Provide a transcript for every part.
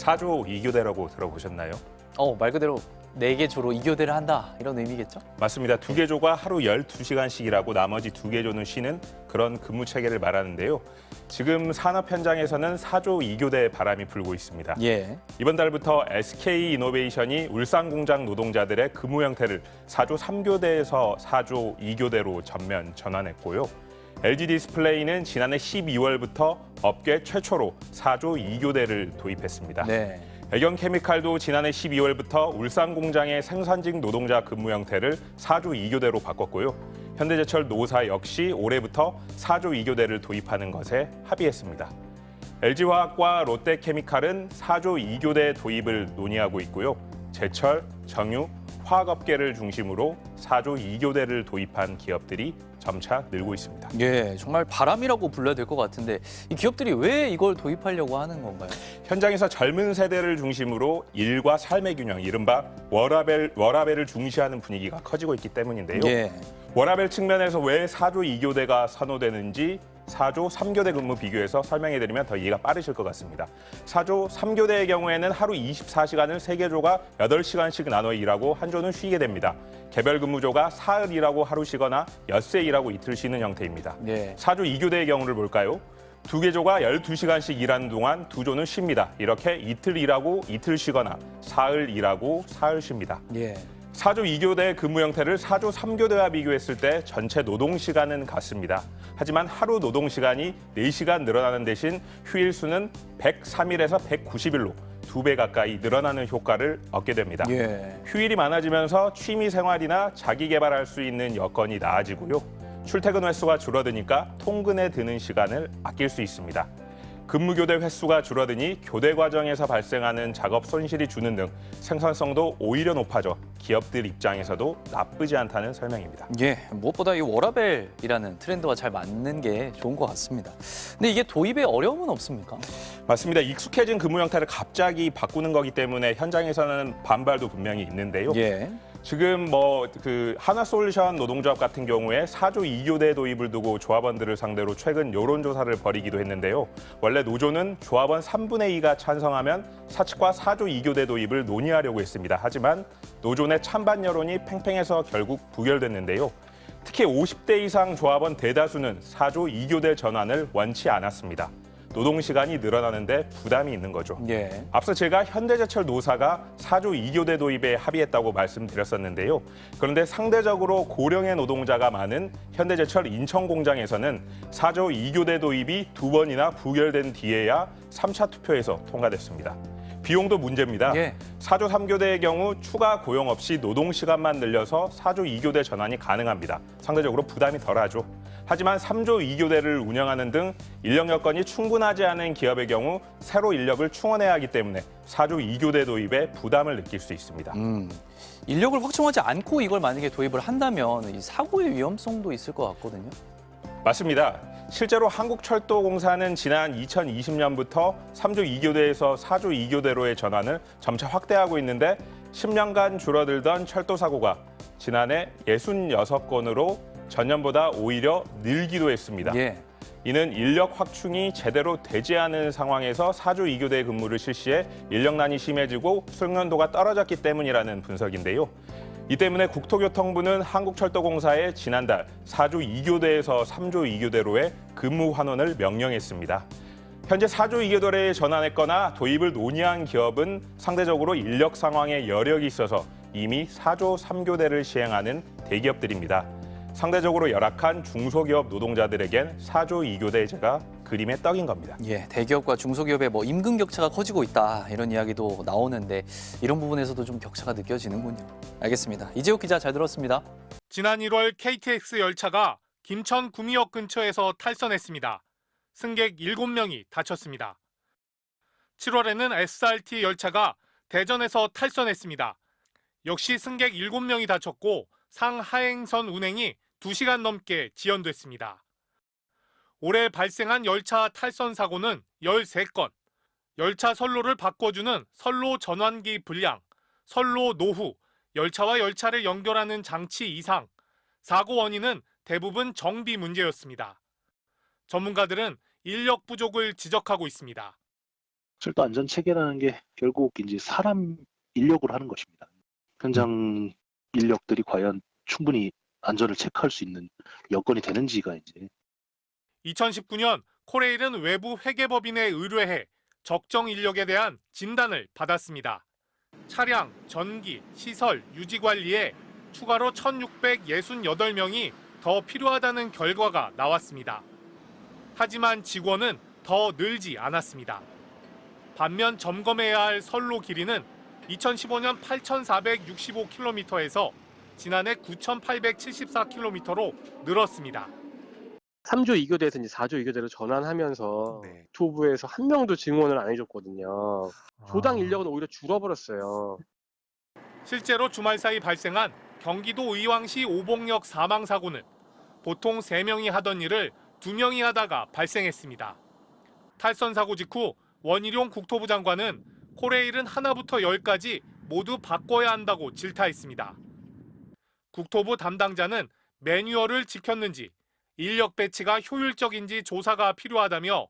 4조 2교대라고 들어보셨나요? 말 그대로 4개 조로 2교대를 한다 이런 의미겠죠? 맞습니다. 2개 조가 하루 12시간씩 일하고 나머지 2개 조는 쉬는 그런 근무 체계를 말하는데요. 지금 산업 현장에서는 4조 2교대 바람이 불고 있습니다. 예. 이번 달부터 SK이노베이션이 울산 공장 노동자들의 근무 형태를 4조 3교대에서 4조 2교대로 전면 전환했고요. LG 디스플레이는 지난해 12월부터 업계 최초로 4조 2교대를 도입했습니다. 네. 애경 케미칼도 지난해 12월부터 울산 공장의 생산직 노동자 근무 형태를 4조 2교대로 바꿨고요. 현대제철 노사 역시 올해부터 4조 2교대를 도입하는 것에 합의했습니다. LG화학과 롯데케미칼은 4조 2교대 도입을 논의하고 있고요. 제철, 정유, 화학업계를 중심으로 4조 2교대를 도입한 기업들이 점차 늘고 있습니다. 예, 정말 바람이라고 불러야 될 것 같은데 이 기업들이 왜 이걸 도입하려고 하는 건가요? 현장에서 젊은 세대를 중심으로 일과 삶의 균형, 이른바 워라밸을 중시하는 분위기가 커지고 있기 때문인데요. 예. 워라밸 측면에서 왜 4조 2교대가 선호되는지 4조 3교대 근무 비교해서 설명해드리면 더 이해가 빠르실 것 같습니다. 4조 3교대의 경우에는 하루 24시간을 3개 조가 8시간씩 나눠 일하고 한 조는 쉬게 됩니다. 개별 근무조가 사흘 일하고 하루 쉬거나 엿새 일하고 이틀 쉬는 형태입니다. 예. 4조 2교대의 경우를 볼까요? 2개 조가 12시간씩 일하는 동안 2조는 쉽니다. 이렇게 이틀 일하고 이틀 쉬거나 사흘 일하고 사흘 쉽니다. 예. 4조 2교대 근무 형태를 4조 3교대와 비교했을 때 전체 노동시간은 같습니다. 하지만 하루 노동시간이 4시간 늘어나는 대신 휴일 수는 103일에서 190일로 2배 가까이 늘어나는 효과를 얻게 됩니다. 예. 휴일이 많아지면서 취미 생활이나 자기 개발할 수 있는 여건이 나아지고요. 출퇴근 횟수가 줄어드니까 통근에 드는 시간을 아낄 수 있습니다. 근무교대 횟수가 줄어드니 교대 과정에서 발생하는 작업 손실이 주는 등 생산성도 오히려 높아져 기업들 입장에서도 나쁘지 않다는 설명입니다. 예, 무엇보다 이 워라밸이라는 트렌드와 잘 맞는 게 좋은 것 같습니다. 근데 이게 도입에 어려움은 없습니까? 맞습니다. 익숙해진 근무 형태를 갑자기 바꾸는 거기 때문에 현장에서는 반발도 분명히 있는데요. 예. 지금 하나솔루션 노동조합 같은 경우에 4조 2교대 도입을 두고 조합원들을 상대로 최근 여론조사를 벌이기도 했는데요. 원래 노조는 조합원 3분의 2가 찬성하면 사측과 4조 2교대 도입을 논의하려고 했습니다. 하지만 노조 내 찬반 여론이 팽팽해서 결국 부결됐는데요. 특히 50대 이상 조합원 대다수는 4조 2교대 전환을 원치 않았습니다. 노동시간이 늘어나는데 부담이 있는 거죠. 예. 앞서 제가 현대제철 노사가 4조 2교대 도입에 합의했다고 말씀드렸었는데요. 그런데 상대적으로 고령의 노동자가 많은 현대제철 인천공장에서는 4조 2교대 도입이 2번이나 부결된 뒤에야 3차 투표에서 통과됐습니다. 비용도 문제입니다. 예. 4조 3교대의 경우 추가 고용 없이 노동시간만 늘려서 4조 2교대 전환이 가능합니다. 상대적으로 부담이 덜하죠. 하지만 3조 2교대를 운영하는 등 인력 여건이 충분하지 않은 기업의 경우 새로 인력을 충원해야 하기 때문에 4조 2교대 도입에 부담을 느낄 수 있습니다. 인력을 확충하지 않고 이걸 만약에 도입을 한다면 이 사고의 위험성도 있을 것 같거든요. 맞습니다. 실제로 한국철도공사는 지난 2020년부터 3조 2교대에서 4조 2교대로의 전환을 점차 확대하고 있는데 10년간 줄어들던 철도 사고가 지난해 66건으로 전년보다 오히려 늘기도 했습니다. 예. 이는 인력 확충이 제대로 되지 않은 상황에서 4조 2교대 근무를 실시해 인력난이 심해지고 숙련도가 떨어졌기 때문이라는 분석인데요. 이 때문에 국토교통부는 한국철도공사에 지난달 4조 2교대에서 3조 2교대로의 근무 환원을 명령했습니다. 현재 4조 2교대로에 전환했거나 도입을 논의한 기업은 상대적으로 인력 상황에 여력이 있어서 이미 4조 3교대를 시행하는 대기업들입니다. 상대적으로 열악한 중소기업 노동자들에겐 4조 2교대제가 그림의 떡인 겁니다. 예, 대기업과 중소기업의 임금 격차가 커지고 있다 이런 이야기도 나오는데 이런 부분에서도 좀 격차가 느껴지는군요. 알겠습니다. 이재욱 기자 잘 들었습니다. 지난 1월 KTX 열차가 김천 구미역 근처에서 탈선했습니다. 승객 7명이 다쳤습니다. 7월에는 SRT 열차가 대전에서 탈선했습니다. 역시 승객 7명이 다쳤고 상하행선 운행이 2시간 넘게 지연됐습니다. 올해 발생한 열차 탈선 사고는 13건, 열차 선로를 바꿔주는 선로 전환기 불량, 선로 노후, 열차와 열차를 연결하는 장치 이상, 사고 원인은 대부분 정비 문제였습니다. 전문가들은 인력 부족을 지적하고 있습니다. 철도 안전 체계라는 게 결국 이제 사람 인력으로 하는 것입니다. 현장 인력들이 과연 충분히 안전을 체크할 수 있는 여건이 되는지가 이제 2019년 코레일은 외부 회계법인에 의뢰해 적정 인력에 대한 진단을 받았습니다. 차량, 전기, 시설, 유지 관리에 추가로 1,668명이 더 필요하다는 결과가 나왔습니다. 하지만 직원은 더 늘지 않았습니다. 반면 점검해야 할 선로 길이는 2015년 8,465km에서 지난해 9,874km로 늘었습니다. 3조 2교대에서 이제 4조 2교대로 전환하면서 국토부에서 한 명도 증원을 안 해줬거든요. 조당 인력은 오히려 줄어버렸어요. 실제로 주말 사이 발생한 경기도 의왕시 오봉역 사망 사고는 보통 3명이 하던 일을 2명이 하다가 발생했습니다. 탈선 사고 직후 원희룡 국토부 장관은 코레일은 하나부터 10까지 모두 바꿔야 한다고 질타했습니다. 국토부 담당자는 매뉴얼을 지켰는지 인력 배치가 효율적인지 조사가 필요하다며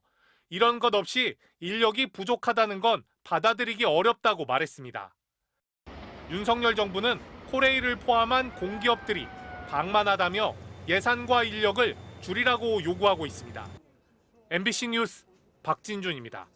이런 것 없이 인력이 부족하다는 건 받아들이기 어렵다고 말했습니다. 윤석열 정부는 코레일을 포함한 공기업들이 방만하다며 예산과 인력을 줄이라고 요구하고 있습니다. MBC 뉴스 박진준입니다.